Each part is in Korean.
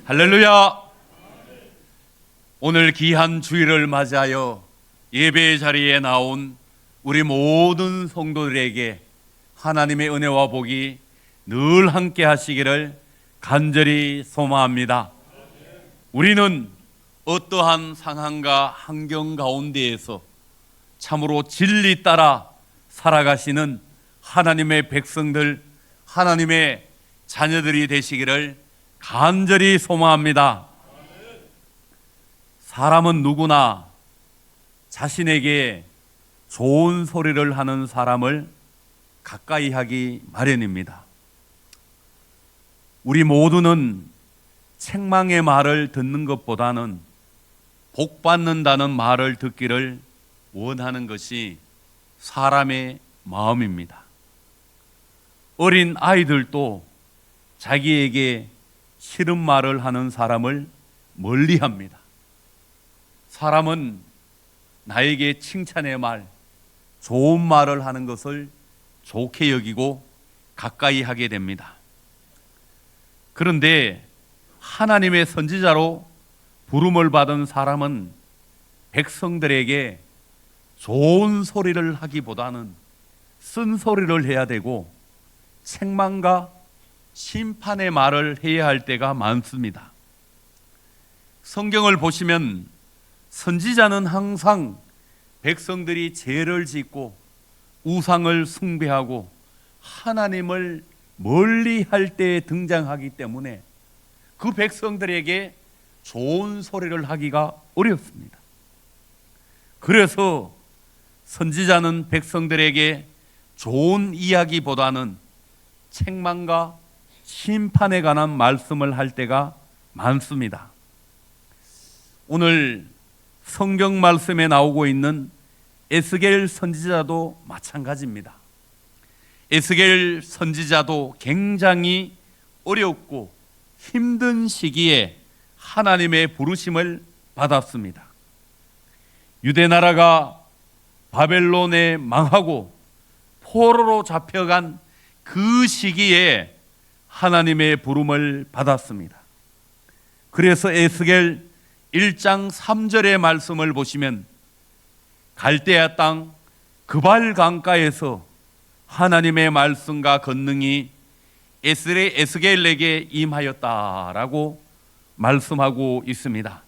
할렐루야! 오늘 귀한 주일을 맞이하여 예배 자리에 나온 우리 모든 성도들에게 하나님의 은혜와 복이 늘 함께 하시기를 간절히 소망합니다. 우리는 어떠한 상황과 환경 가운데에서 참으로 진리 따라 살아가시는 하나님의 백성들, 하나님의 자녀들이 되시기를 간절히 소망합니다. 사람은 누구나 자신에게 좋은 소리를 하는 사람을 가까이 하기 마련입니다. 우리 모두는 책망의 말을 듣는 것보다는 복 받는다는 말을 듣기를 원하는 것이 사람의 마음입니다. 어린 아이들도 자기에게 싫은 말을 하는 사람을 멀리합니다. 사람은 나에게 칭찬의 말, 좋은 말을 하는 것을 좋게 여기고 가까이 하게 됩니다. 그런데 하나님의 선지자로 부름을 받은 사람은 백성들에게 좋은 소리를 하기보다는 쓴소리를 해야 되고 책망과 심판의 말을 해야 할 때가 많습니다. 성경을 보시면 선지자는 항상 백성들이 죄를 짓고 우상을 숭배하고 하나님을 멀리할 때에 등장하기 때문에 그 백성들에게 좋은 소리를 하기가 어렵습니다. 그래서 선지자는 백성들에게 좋은 이야기보다는 책망과 심판에 관한 말씀을 할 때가 많습니다. 오늘 성경 말씀에 나오고 있는 에스겔 선지자도 마찬가지입니다. 에스겔 선지자도 굉장히 어렵고 힘든 시기에 하나님의 부르심을 받았습니다. 유대 나라가 바벨론에 망하고 포로로 잡혀간 그 시기에 하나님의 부름을 받았습니다. 그래서 에스겔 1장 3절의 말씀을 보시면 갈대아 땅 그발 강가에서 하나님의 말씀과 권능이 에스겔에게 임하였다라고 말씀하고 있습니다.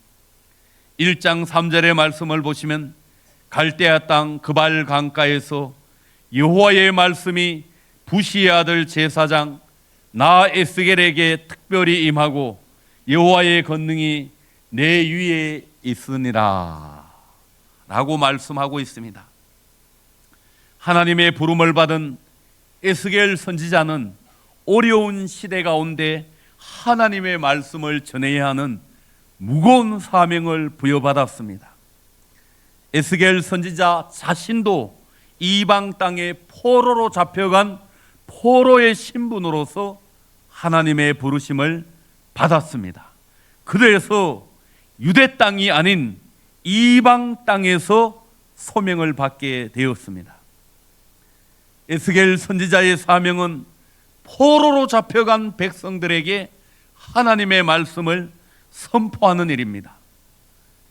1장 3절의 말씀을 보시면 갈대아 땅 그발 강가에서 여호와의 말씀이 부시의 아들 제사장 나 에스겔에게 특별히 임하고 여호와의 권능이 내 위에 있으니라 라고 말씀하고 있습니다. 하나님의 부름을 받은 에스겔 선지자는 어려운 시대 가운데 하나님의 말씀을 전해야 하는 무거운 사명을 부여받았습니다. 에스겔 선지자 자신도 이방 땅에 포로로 잡혀간 포로의 신분으로서 하나님의 부르심을 받았습니다. 그래서 유대 땅이 아닌 이방 땅에서 소명을 받게 되었습니다. 에스겔 선지자의 사명은 포로로 잡혀간 백성들에게 하나님의 말씀을 선포하는 일입니다.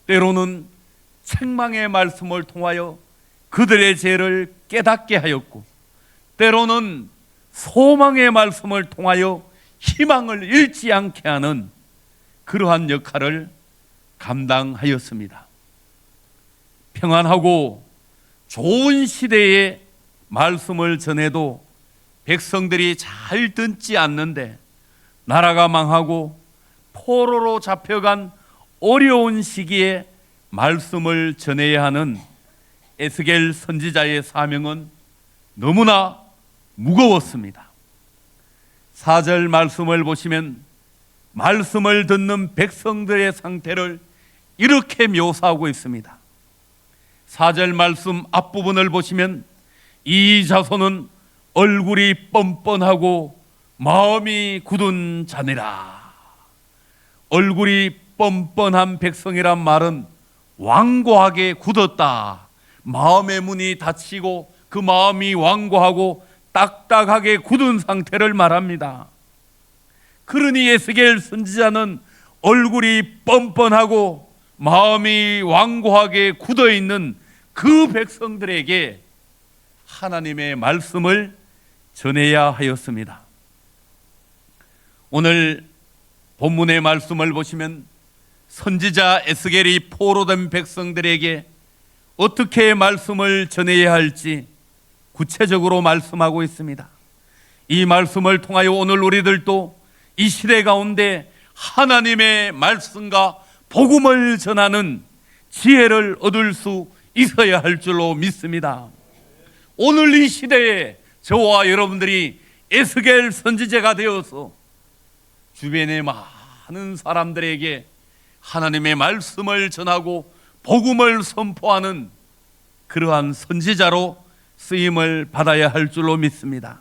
때로는 책망의 말씀을 통하여 그들의 죄를 깨닫게 하였고, 때로는 소망의 말씀을 통하여 희망을 잃지 않게 하는 그러한 역할을 감당하였습니다. 평안하고 좋은 시대에 말씀을 전해도 백성들이 잘 듣지 않는데 나라가 망하고 포로로 잡혀간 어려운 시기에 말씀을 전해야 하는 에스겔 선지자의 사명은 너무나 무거웠습니다. 4절 말씀을 보시면 말씀을 듣는 백성들의 상태를 이렇게 묘사하고 있습니다. 4절 말씀 앞부분을 보시면 이 자손은 얼굴이 뻔뻔하고 마음이 굳은 자니라. 얼굴이 뻔뻔한 백성이란 말은 완고하게 굳었다, 마음의 문이 닫히고 그 마음이 완고하고 딱딱하게 굳은 상태를 말합니다. 그러니 에스겔 선지자는 얼굴이 뻔뻔하고 마음이 완고하게 굳어있는 그 백성들에게 하나님의 말씀을 전해야 하였습니다. 오늘 본문의 말씀을 보시면 선지자 에스겔이 포로된 백성들에게 어떻게 말씀을 전해야 할지 구체적으로 말씀하고 있습니다. 이 말씀을 통하여 오늘 우리들도 이 시대 가운데 하나님의 말씀과 복음을 전하는 지혜를 얻을 수 있어야 할 줄로 믿습니다. 오늘 이 시대에 저와 여러분들이 에스겔 선지자가 되어서 주변의 많은 사람들에게 하나님의 말씀을 전하고 복음을 선포하는 그러한 선지자로 쓰임을 받아야 할 줄로 믿습니다.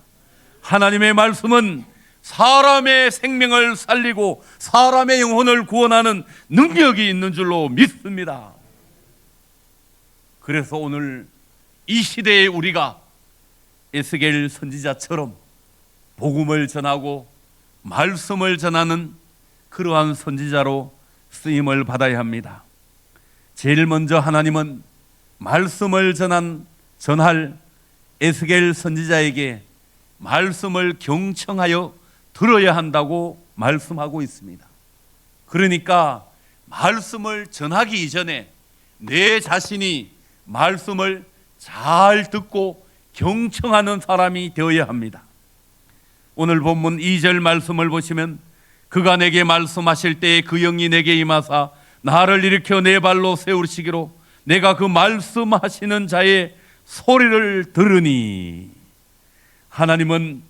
하나님의 말씀은 사람의 생명을 살리고 사람의 영혼을 구원하는 능력이 있는 줄로 믿습니다. 그래서 오늘 이 시대에 우리가 에스겔 선지자처럼 복음을 전하고 말씀을 전하는 그러한 선지자로 쓰임을 받아야 합니다. 제일 먼저 하나님은 말씀을 전할 에스겔 선지자에게 말씀을 경청하여 들어야 한다고 말씀하고 있습니다. 그러니까 말씀을 전하기 이전에 내 자신이 말씀을 잘 듣고 경청하는 사람이 되어야 합니다. 오늘 본문 2절 말씀을 보시면 그가 내게 말씀하실 때에 그 영이 내게 임하사 나를 일으켜 내 발로 세우시기로 내가 그 말씀하시는 자의 소리를 들으니. 하나님은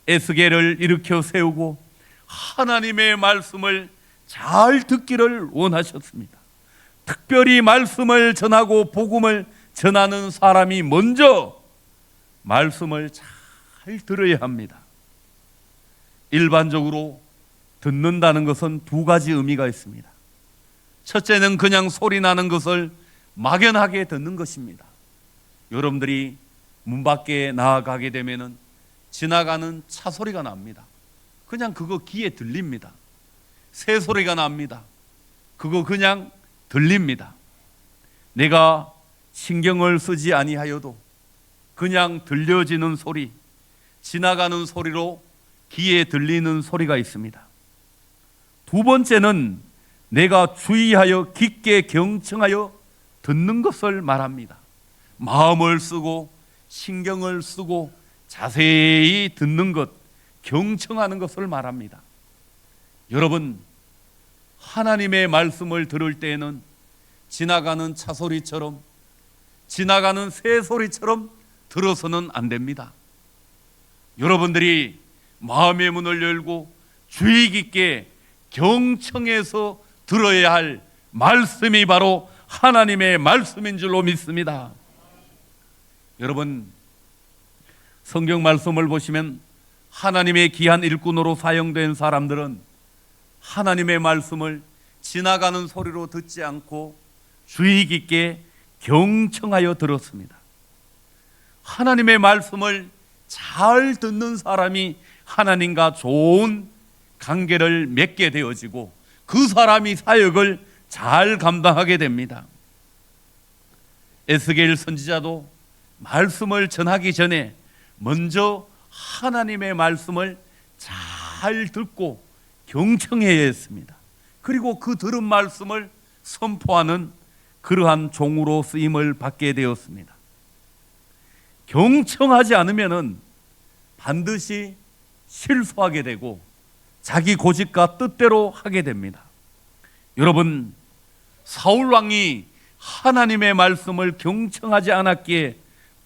에스겔을 일으켜 세우고 하나님의 말씀을 잘 듣기를 원하셨습니다. 특별히 말씀을 전하고 복음을 전하는 사람이 먼저 말씀을 잘 들어야 합니다. 일반적으로 듣는다는 것은 두 가지 의미가 있습니다. 첫째는 그냥 소리 나는 것을 막연하게 듣는 것입니다. 여러분들이 문 밖에 나아가게 되면은 지나가는 차 소리가 납니다. 그냥 그거 귀에 들립니다. 새 소리가 납니다. 그거 그냥 들립니다. 내가 신경을 쓰지 아니하여도 그냥 들려지는 소리, 지나가는 소리로 귀에 들리는 소리가 있습니다. 두 번째는 내가 주의하여 깊게 경청하여 듣는 것을 말합니다. 마음을 쓰고 신경을 쓰고 자세히 듣는 것, 경청하는 것을 말합니다. 여러분, 하나님의 말씀을 들을 때에는 지나가는 차 소리처럼, 지나가는 새 소리처럼 들어서는 안 됩니다. 여러분들이 마음의 문을 열고 주의 깊게 경청해서 들어야 할 말씀이 바로 하나님의 말씀인 줄로 믿습니다. 여러분, 성경 말씀을 보시면 하나님의 귀한 일꾼으로 사용된 사람들은 하나님의 말씀을 지나가는 소리로 듣지 않고 주의 깊게 경청하여 들었습니다. 하나님의 말씀을 잘 듣는 사람이 하나님과 좋은 관계를 맺게 되어지고 그 사람이 사역을 잘 감당하게 됩니다. 에스겔 선지자도 말씀을 전하기 전에 먼저 하나님의 말씀을 잘 듣고 경청해야 했습니다. 그리고 그 들은 말씀을 선포하는 그러한 종으로 쓰임을 받게 되었습니다. 경청하지 않으면 반드시 실수하게 되고 자기 고집과 뜻대로 하게 됩니다. 여러분, 사울 왕이 하나님의 말씀을 경청하지 않았기에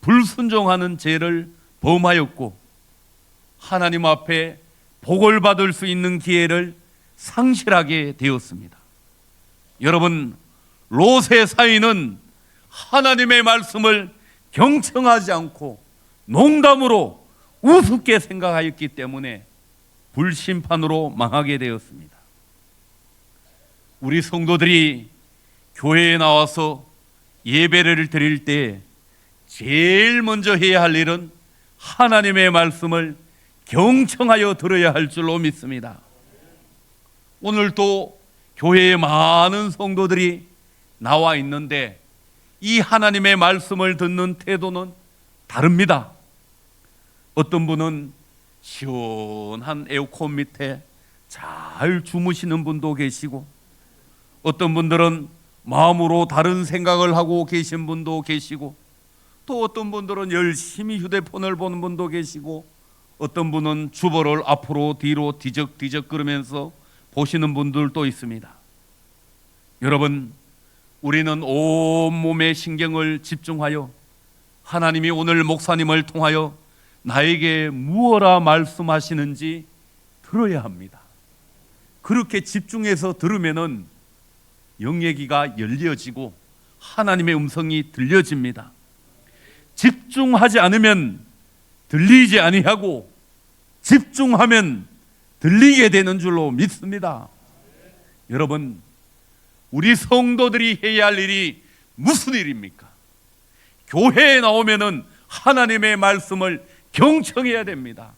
불순종하는 죄를 범하였고 하나님 앞에 복을 받을 수 있는 기회를 상실하게 되었습니다. 여러분, 롯의 사위는 하나님의 말씀을 경청하지 않고 농담으로 우습게 생각하였기 때문에 불심판으로 망하게 되었습니다. 우리 성도들이 교회에 나와서 예배를 드릴 때 제일 먼저 해야 할 일은 하나님의 말씀을 경청하여 들어야 할 줄로 믿습니다. 오늘도 교회에 많은 성도들이 나와 있는데 이 하나님의 말씀을 듣는 태도는 다릅니다. 어떤 분은 시원한 에어컨 밑에 잘 주무시는 분도 계시고, 어떤 분들은 마음으로 다른 생각을 하고 계신 분도 계시고, 또 어떤 분들은 열심히 휴대폰을 보는 분도 계시고, 어떤 분은 주보를 앞으로 뒤로 뒤적뒤적 그러면서 보시는 분들도 있습니다. 여러분, 우리는 온몸의 신경을 집중하여 하나님이 오늘 목사님을 통하여 나에게 무엇라 말씀하시는지 들어야 합니다. 그렇게 집중해서 들으면은 영예기가 열려지고 하나님의 음성이 들려집니다. 집중하지 않으면 들리지 아니하고 집중하면 들리게 되는 줄로 믿습니다. 여러분, 우리 성도들이 해야 할 일이 무슨 일입니까? 교회에 나오면은 하나님의 말씀을 경청해야 됩니다.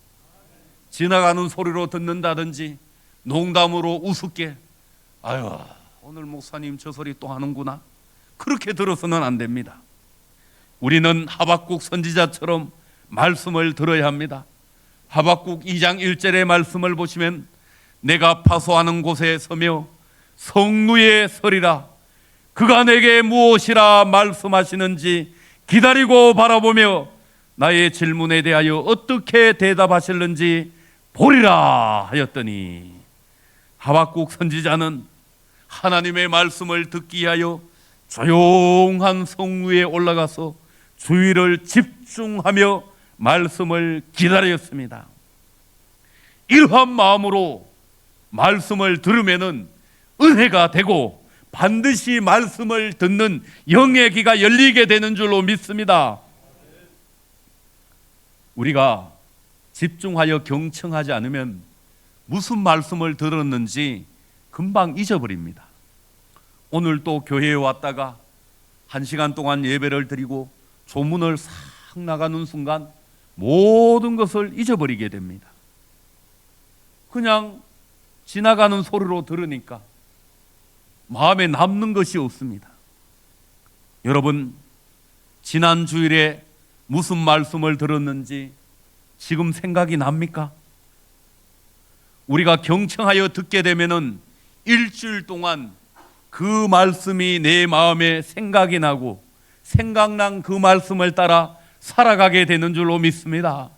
지나가는 소리로 듣는다든지 농담으로 우습게 아유 오늘 목사님 저 소리 또 하는구나, 그렇게 들어서는 안 됩니다. 우리는 하박국 선지자처럼 말씀을 들어야 합니다. 하박국 2장 1절의 말씀을 보시면 내가 파소하는 곳에 서며 성루에 서리라. 그가 내게 무엇이라 말씀하시는지 기다리고 바라보며 나의 질문에 대하여 어떻게 대답하실는지 보리라 하였더니, 하박국 선지자는 하나님의 말씀을 듣기 위하여 조용한 성루에 올라가서 주의를 집중하며 말씀을 기다렸습니다. 이러한 마음으로 말씀을 들으면은 은혜가 되고 반드시 말씀을 듣는 영의 귀가 열리게 되는 줄로 믿습니다. 우리가 집중하여 경청하지 않으면 무슨 말씀을 들었는지 금방 잊어버립니다. 오늘 또 교회에 왔다가 1시간 동안 예배를 드리고 조문을 싹 나가는 순간 모든 것을 잊어버리게 됩니다. 그냥 지나가는 소리로 들으니까 마음에 남는 것이 없습니다. 여러분, 지난 주일에 무슨 말씀을 들었는지 지금 생각이 납니까? 우리가 경청하여 듣게 되면은 일주일 동안 그 말씀이 내 마음에 생각이 나고 생각난 그 말씀을 따라 살아가게 되는 줄로 믿습니다.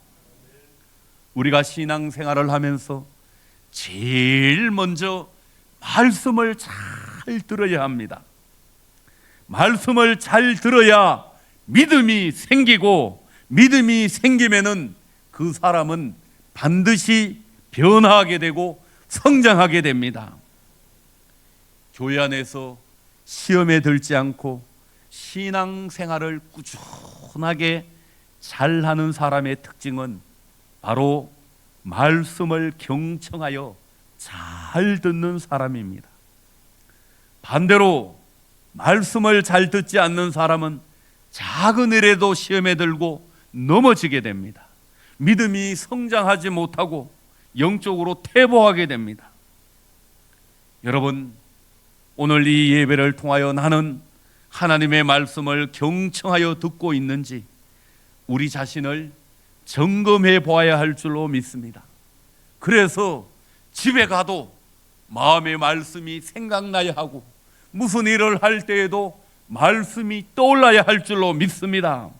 우리가 신앙생활을 하면서 제일 먼저 말씀을 잘 들어야 합니다. 말씀을 잘 들어야 믿음이 생기고, 믿음이 생기면은 그 사람은 반드시 변화하게 되고 성장하게 됩니다. 교회 안에서 시험에 들지 않고 신앙생활을 꾸준하게 잘하는 사람의 특징은 바로 말씀을 경청하여 잘 듣는 사람입니다. 반대로 말씀을 잘 듣지 않는 사람은 작은 일에도 시험에 들고 넘어지게 됩니다. 믿음이 성장하지 못하고 영적으로 퇴보하게 됩니다. 여러분, 오늘 이 예배를 통하여 나는 하나님의 말씀을 경청하여 듣고 있는지 우리 자신을 점검해 보아야 할 줄로 믿습니다. 그래서 집에 가도 마음의 말씀이 생각나야 하고 무슨 일을 할 때에도 말씀이 떠올라야 할 줄로 믿습니다.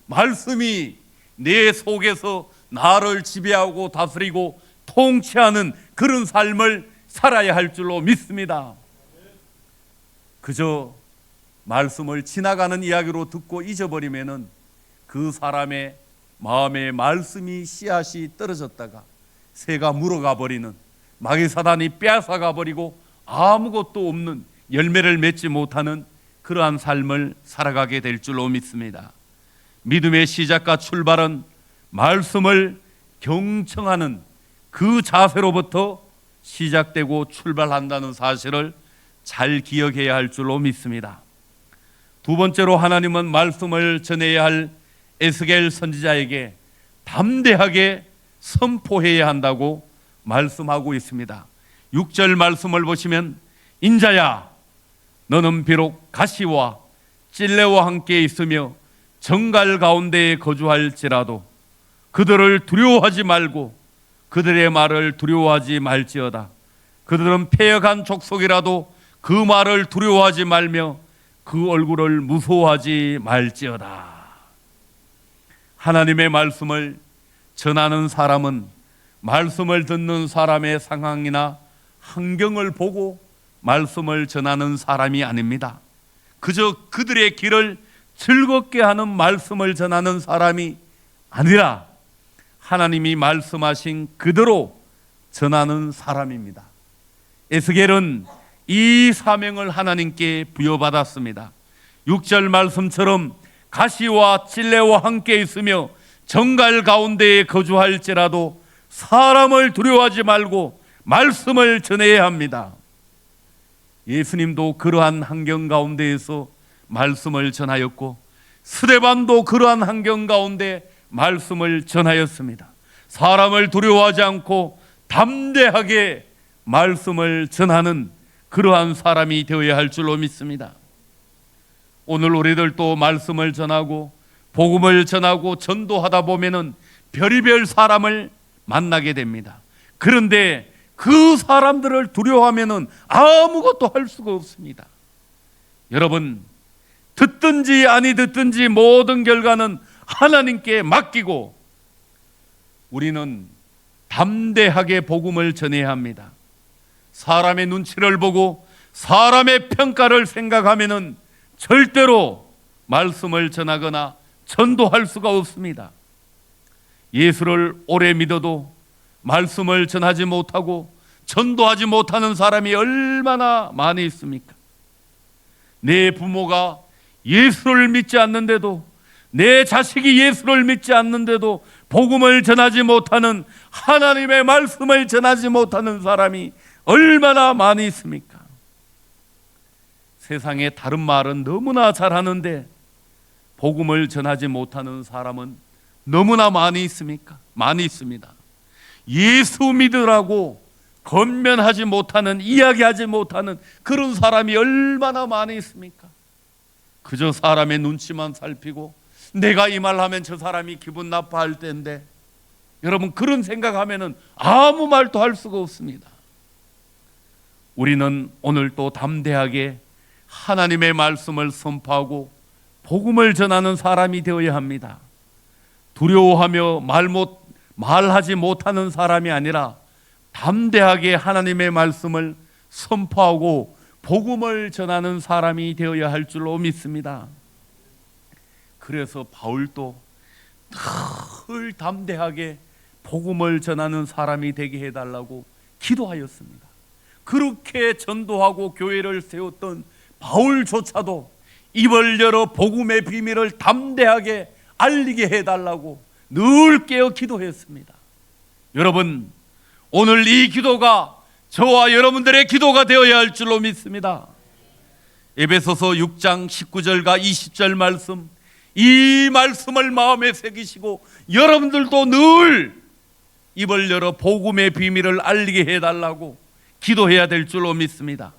말씀이 내 속에서 나를 지배하고 다스리고 통치하는 그런 삶을 살아야 할 줄로 믿습니다. 그저 말씀을 지나가는 이야기로 듣고 잊어버리면은 그 사람의 마음에 말씀이 씨앗이 떨어졌다가 새가 물어가 버리는, 마귀 사단이 빼앗아가 버리고 아무것도 없는, 열매를 맺지 못하는 그러한 삶을 살아가게 될 줄로 믿습니다. 믿음의 시작과 출발은 말씀을 경청하는 그 자세로부터 시작되고 출발한다는 사실을 잘 기억해야 할 줄로 믿습니다. 두 번째로 하나님은 말씀을 전해야 할 에스겔 선지자에게 담대하게 선포해야 한다고 말씀하고 있습니다. 6절 말씀을 보시면 인자야 너는 비록 가시와 찔레와 함께 있으며 정갈 가운데에 거주할지라도 그들을 두려워하지 말고 그들의 말을 두려워하지 말지어다. 그들은 패역한 족속이라도 그 말을 두려워하지 말며 그 얼굴을 무서워하지 말지어다. 하나님의 말씀을 전하는 사람은 말씀을 듣는 사람의 상황이나 환경을 보고 말씀을 전하는 사람이 아닙니다. 그저 그들의 길을 즐겁게 하는 말씀을 전하는 사람이 아니라 하나님이 말씀하신 그대로 전하는 사람입니다. 에스겔은 이 사명을 하나님께 부여받았습니다. 6절 말씀처럼 가시와 찔레와 함께 있으며 정갈 가운데에 거주할지라도 사람을 두려워하지 말고 말씀을 전해야 합니다. 예수님도 그러한 환경 가운데에서 말씀을 전하였고 스데반도 그러한 환경 가운데 말씀을 전하였습니다. 사람을 두려워하지 않고 담대하게 말씀을 전하는 그러한 사람이 되어야 할 줄로 믿습니다. 오늘 우리들도 말씀을 전하고 복음을 전하고 전도하다 보면은 별의별 사람을 만나게 됩니다. 그런데 그 사람들을 두려워하면은 아무것도 할 수가 없습니다. 여러분, 듣든지 아니 듣든지 모든 결과는 하나님께 맡기고 우리는 담대하게 복음을 전해야 합니다. 사람의 눈치를 보고 사람의 평가를 생각하면은 절대로 말씀을 전하거나 전도할 수가 없습니다. 예수를 오래 믿어도 말씀을 전하지 못하고 전도하지 못하는 사람이 얼마나 많이 있습니까? 내 부모가 예수를 믿지 않는데도, 내 자식이 예수를 믿지 않는데도 복음을 전하지 못하는, 하나님의 말씀을 전하지 못하는 사람이 얼마나 많이 있습니까? 세상에 다른 말은 너무나 잘하는데 복음을 전하지 못하는 사람은 너무나 많이 있습니까? 많이 있습니다. 예수 믿으라고 권면하지 못하는, 이야기하지 못하는 그런 사람이 얼마나 많이 있습니까? 그저 사람의 눈치만 살피고 내가 이 말 하면 저 사람이 기분 나빠할 텐데, 여러분 그런 생각하면은 아무 말도 할 수가 없습니다. 우리는 오늘 또 담대하게 하나님의 말씀을 선포하고 복음을 전하는 사람이 되어야 합니다. 두려워하며 말하지 못하는 사람이 아니라 담대하게 하나님의 말씀을 선포하고 복음을 전하는 사람이 되어야 할 줄로 믿습니다. 그래서 바울도 늘 담대하게 복음을 전하는 사람이 되게 해달라고 기도하였습니다. 그렇게 전도하고 교회를 세웠던 바울조차도 입을 열어 복음의 비밀을 담대하게 알리게 해달라고 늘 깨어 기도했습니다. 여러분, 오늘 이 기도가 저와 여러분들의 기도가 되어야 할 줄로 믿습니다. 에베소서 6장 19절과 20절 말씀, 이 말씀을 마음에 새기시고 여러분들도 늘 입을 열어 복음의 비밀을 알리게 해달라고 기도해야 될 줄로 믿습니다.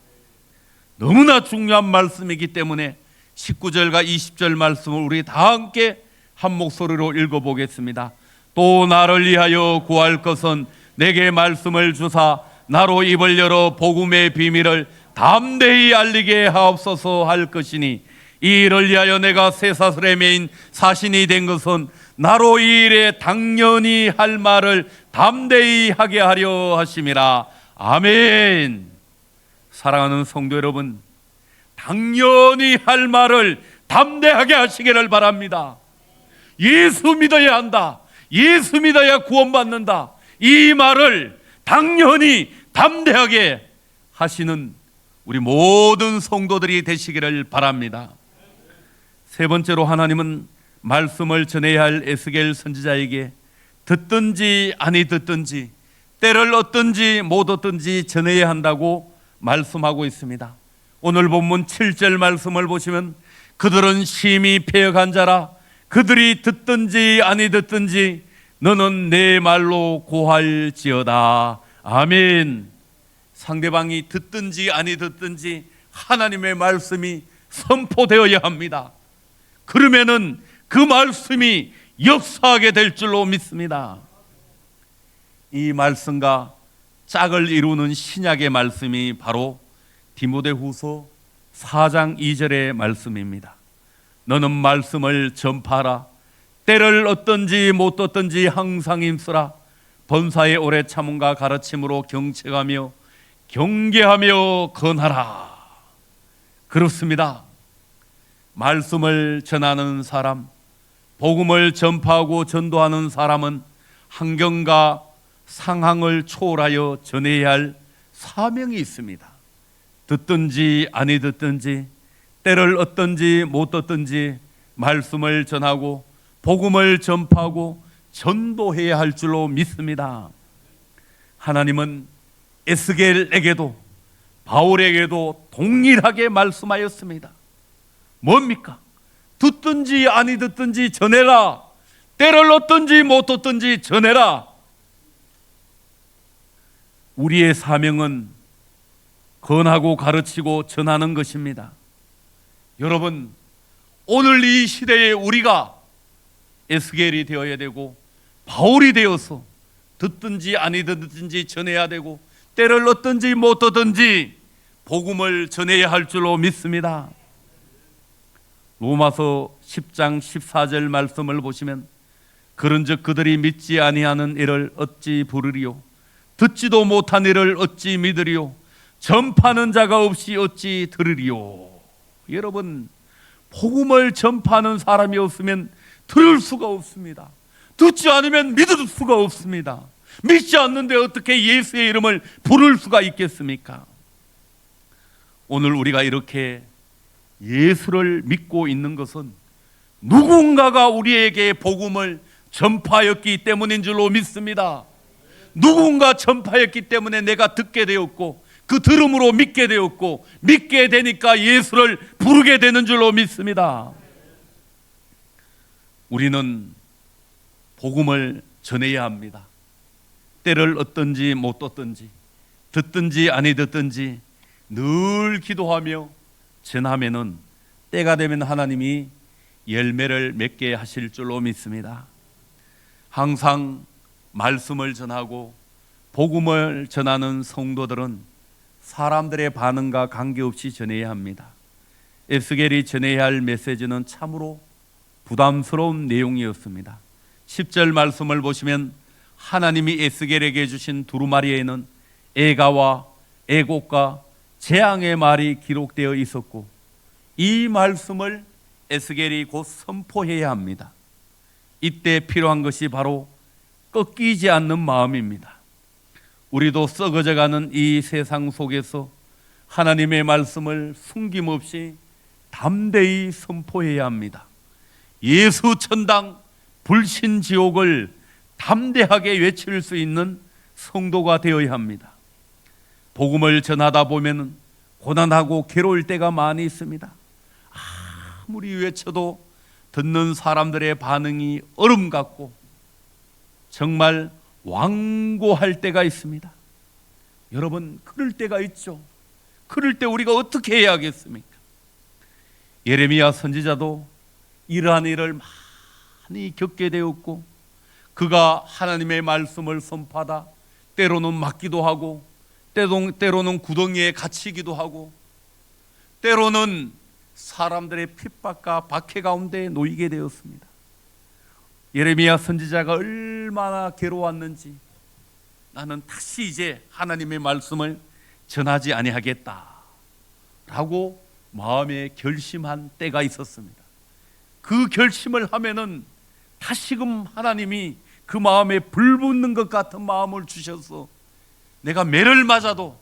너무나 중요한 말씀이기 때문에 19절과 20절 말씀을 우리 다 함께 한 목소리로 읽어보겠습니다. 또 나를 위하여 구할 것은 내게 말씀을 주사 나로 입을 열어 복음의 비밀을 담대히 알리게 하옵소서 할 것이니, 이 일을 위하여 내가 쇠사슬에 매인 사신이 된 것은 나로 이 일에 당연히 할 말을 담대히 하게 하려 하심이라. 아멘. 사랑하는 성도 여러분, 당연히 할 말을 담대하게 하시기를 바랍니다. 예수 믿어야 한다, 예수 믿어야 구원받는다, 이 말을 당연히 담대하게 하시는 우리 모든 성도들이 되시기를 바랍니다. 세 번째로 하나님은 말씀을 전해야 할 에스겔 선지자에게 듣든지 아니 듣든지, 때를 얻든지 못 얻든지 전해야 한다고 말씀하고 있습니다. 오늘 본문 7절 말씀을 보시면 그들은 심히 패역한 자라, 그들이 듣든지 아니 듣든지 너는 내 말로 고할지어다. 아멘. 상대방이 듣든지 아니 듣든지 하나님의 말씀이 선포되어야 합니다. 그러면은 그 말씀이 역사하게 될 줄로 믿습니다. 이 말씀과 짝을 이루는 신약의 말씀이 바로 디모데후서 4장 2절의 말씀입니다. 너는 말씀을 전파하라. 때를 얻든지 못 얻든지 항상 힘쓰라. 번사의 오래 참음과 가르침으로 경책하며 경계하며 건하라. 그렇습니다. 말씀을 전하는 사람, 복음을 전파하고 전도하는 사람은 환경과 상황을 초월하여 전해야 할 사명이 있습니다. 듣든지 아니 듣든지, 때를 얻든지 못 얻든지 말씀을 전하고 복음을 전파하고 전도해야 할 줄로 믿습니다. 하나님은 에스겔에게도 바울에게도 동일하게 말씀하였습니다. 뭡니까? 듣든지 아니 듣든지 전해라. 때를 얻든지 못 얻든지 전해라. 우리의 사명은 권하고 가르치고 전하는 것입니다. 여러분, 오늘 이 시대에 우리가 에스겔이 되어야 되고 바울이 되어서 듣든지 아니 듣든지 전해야 되고 때를 얻든지 못 얻든지 복음을 전해야 할 줄로 믿습니다. 로마서 10장 14절 말씀을 보시면 그런즉 그들이 믿지 아니하는 이를 어찌 부르리요 듣지도 못한 이를 어찌 믿으리요 전파하는 자가 없이 어찌 들으리요. 여러분, 복음을 전파하는 사람이 없으면 들을 수가 없습니다. 듣지 않으면 믿을 수가 없습니다. 믿지 않는데 어떻게 예수의 이름을 부를 수가 있겠습니까? 오늘 우리가 이렇게 예수를 믿고 있는 것은 누군가가 우리에게 복음을 전파하였기 때문인 줄로 믿습니다. 누군가 전파했기 때문에 내가 듣게 되었고 그 들음으로 믿게 되었고 믿게 되니까 예수를 부르게 되는 줄로 믿습니다. 우리는 복음을 전해야 합니다. 때를 얻든지 못 얻든지 듣든지 아니 듣든지 늘 기도하며 전하면은 때가 되면 하나님이 열매를 맺게 하실 줄로 믿습니다. 항상 말씀을 전하고 복음을 전하는 성도들은 사람들의 반응과 관계없이 전해야 합니다. 에스겔이 전해야 할 메시지는 참으로 부담스러운 내용이었습니다. 10절 말씀을 보시면 하나님이 에스겔에게 주신 두루마리에는 애가와 애곡과 재앙의 말이 기록되어 있었고 이 말씀을 에스겔이 곧 선포해야 합니다. 이때 필요한 것이 바로 꺾이지 않는 마음입니다. 우리도 썩어져가는 이 세상 속에서 하나님의 말씀을 숨김없이 담대히 선포해야 합니다. 예수 천당 불신 지옥을 담대하게 외칠 수 있는 성도가 되어야 합니다. 복음을 전하다 보면 고난하고 괴로울 때가 많이 있습니다. 아무리 외쳐도 듣는 사람들의 반응이 얼음 같고 정말 완고할 때가 있습니다. 여러분, 그럴 때가 있죠. 그럴 때 우리가 어떻게 해야 하겠습니까? 예레미야 선지자도 이러한 일을 많이 겪게 되었고 그가 하나님의 말씀을 선포하다 때로는 맞기도 하고 때로는 구덩이에 갇히기도 하고 때로는 사람들의 핍박과 박해 가운데 놓이게 되었습니다. 예레미야 선지자가 얼마나 괴로웠는지 나는 다시 이제 하나님의 말씀을 전하지 아니하겠다 라고 마음에 결심한 때가 있었습니다. 그 결심을 하면은 다시금 하나님이 그 마음에 불붙는 것 같은 마음을 주셔서 내가 매를 맞아도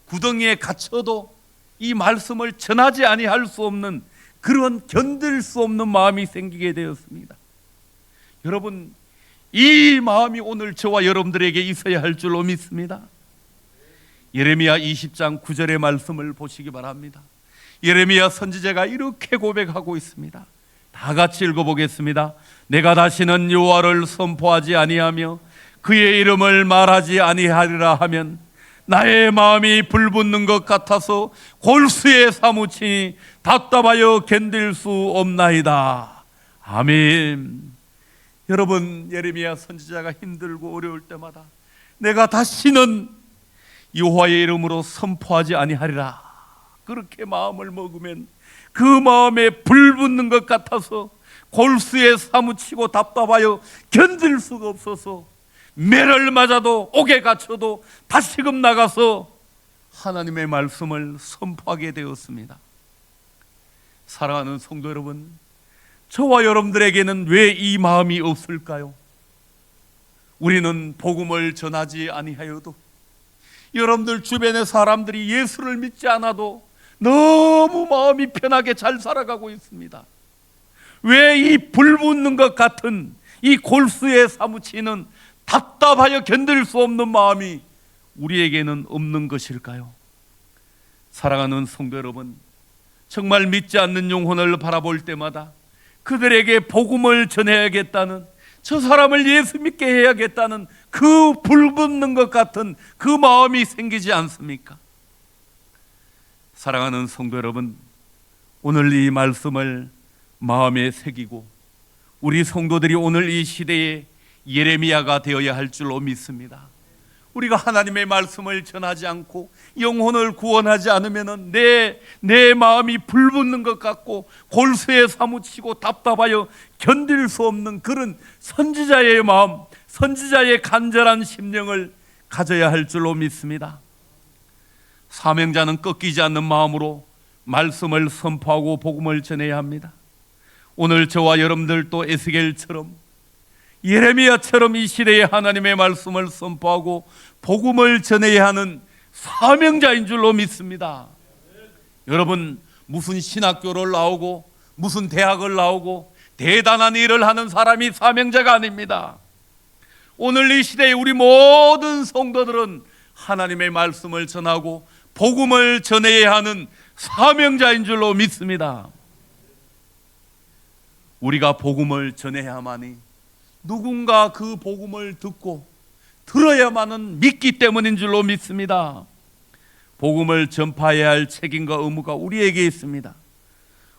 구덩이에 갇혀도 이 말씀을 전하지 아니할 수 없는 그런 견딜 수 없는 마음이 생기게 되었습니다. 여러분, 이 마음이 오늘 저와 여러분들에게 있어야 할 줄로 믿습니다. 예레미야 20장 9절의 말씀을 보시기 바랍니다. 예레미야 선지자가 이렇게 고백하고 있습니다. 다 같이 읽어보겠습니다. 내가 다시는 여호와를 선포하지 아니하며 그의 이름을 말하지 아니하리라 하면 나의 마음이 불붙는 것 같아서 골수에 사무치니 답답하여 견딜 수 없나이다. 아멘. 여러분, 예레미야 선지자가 힘들고 어려울 때마다 내가 다시는 여호와의 이름으로 선포하지 아니하리라, 그렇게 마음을 먹으면 그 마음에 불붙는 것 같아서 골수에 사무치고 답답하여 견딜 수가 없어서 매를 맞아도 옥에 갇혀도 다시금 나가서 하나님의 말씀을 선포하게 되었습니다. 사랑하는 성도 여러분, 저와 여러분들에게는 왜 이 마음이 없을까요? 우리는 복음을 전하지 아니하여도, 여러분들 주변의 사람들이 예수를 믿지 않아도 너무 마음이 편하게 잘 살아가고 있습니다. 왜 이 불붙는 것 같은 이 골수에 사무치는 답답하여 견딜 수 없는 마음이 우리에게는 없는 것일까요? 사랑하는 성도 여러분, 정말 믿지 않는 영혼을 바라볼 때마다 그들에게 복음을 전해야겠다는, 저 사람을 예수 믿게 해야겠다는 그 불붙는 것 같은 그 마음이 생기지 않습니까? 사랑하는 성도 여러분, 오늘 이 말씀을 마음에 새기고 우리 성도들이 오늘 이 시대에 예레미야가 되어야 할 줄로 믿습니다. 우리가 하나님의 말씀을 전하지 않고 영혼을 구원하지 않으면 내 마음이 불붙는 것 같고 골수에 사무치고 답답하여 견딜 수 없는 그런 선지자의 마음, 선지자의 간절한 심령을 가져야 할 줄로 믿습니다. 사명자는 꺾이지 않는 마음으로 말씀을 선포하고 복음을 전해야 합니다. 오늘 저와 여러분들도 에스겔처럼, 예레미야처럼 이 시대에 하나님의 말씀을 선포하고 복음을 전해야 하는 사명자인 줄로 믿습니다. 여러분, 무슨 신학교를 나오고 무슨 대학을 나오고 대단한 일을 하는 사람이 사명자가 아닙니다. 오늘 이 시대에 우리 모든 성도들은 하나님의 말씀을 전하고 복음을 전해야 하는 사명자인 줄로 믿습니다. 우리가 복음을 전해야만이 누군가 그 복음을 듣고 들어야만은 믿기 때문인 줄로 믿습니다. 복음을 전파해야 할 책임과 의무가 우리에게 있습니다.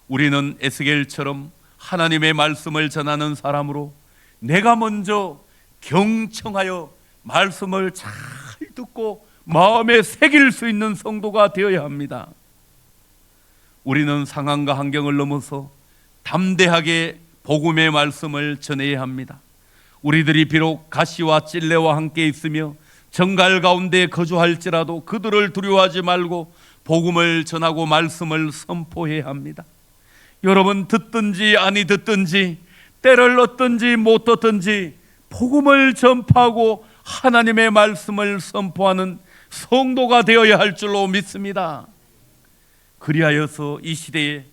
우리는 에스겔처럼 하나님의 말씀을 전하는 사람으로 내가 먼저 경청하여 말씀을 잘 듣고 마음에 새길 수 있는 성도가 되어야 합니다. 우리는 상황과 환경을 넘어서 담대하게 복음의 말씀을 전해야 합니다. 우리들이 비록 가시와 찔레와 함께 있으며 정갈 가운데 거주할지라도 그들을 두려워하지 말고 복음을 전하고 말씀을 선포해야 합니다. 여러분, 듣든지 아니 듣든지, 때를 얻든지 못 얻든지 복음을 전파하고 하나님의 말씀을 선포하는 성도가 되어야 할 줄로 믿습니다. 그리하여서 이 시대에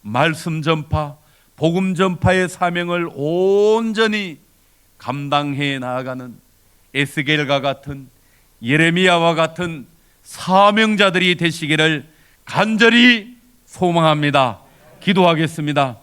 말씀 전파, 복음 전파의 사명을 온전히 감당해 나아가는 에스겔과 같은, 예레미야와 같은 사명자들이 되시기를 간절히 소망합니다. 기도하겠습니다.